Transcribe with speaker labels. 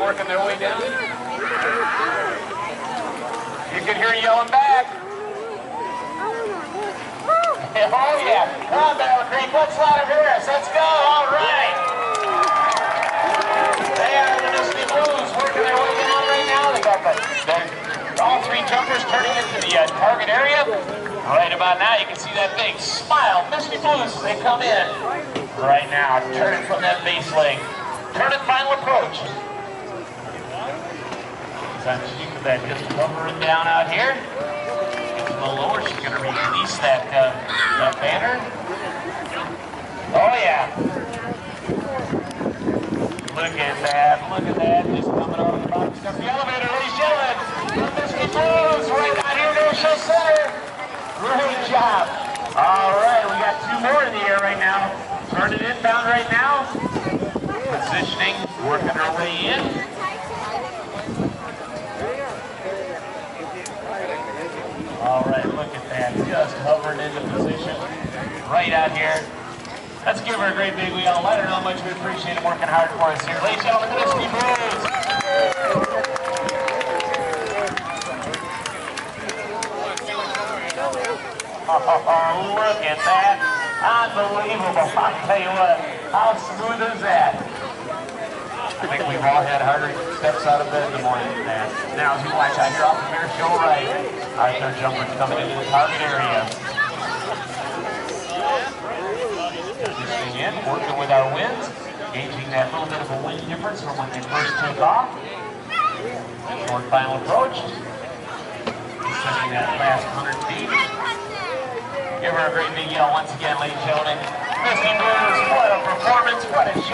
Speaker 1: working their way down. You can hear yelling back. Oh yeah, come on Battle Creek, let's slaughter Harris, let's go, all right. They are the Misty Blues working their way down right now. They got all three jumpers turning into the target area. Right about now, you can see that big smile. Misty Blues as they come in. Right now, turning from that base leg. Turning final approach. She's that just hovering down out here. Gets a little lower. She's going to release that banner. Oh yeah. Look at that. Look at that. Just coming off the bottom step of the elevator. Ladies and gentlemen, the Misty Blues right out here at Airshow Center. Great job. All right, we got two more in the air right now. Turning inbound right now. Positioning, working our way in. All right, look at that. Just hovering into position right out here. Let's give her a great big wheel. Let her know how much we appreciate it working hard for us here. Ladies and gentlemen, the Misty Blues. Oh, look at that. Unbelievable. I'll tell you what, how smooth is that? I think we've all had harder steps out of bed in the morning than that. Now, as you watch out here off the Airshow right, our third jumper's coming into the target area. Positioning in, working with our winds, gauging that little bit of a wind difference from when they first took off. Short final approach. Sending that last 100 feet. Give her a great big yell once again, ladies and gentlemen. Misty Blues, what a performance, what a show.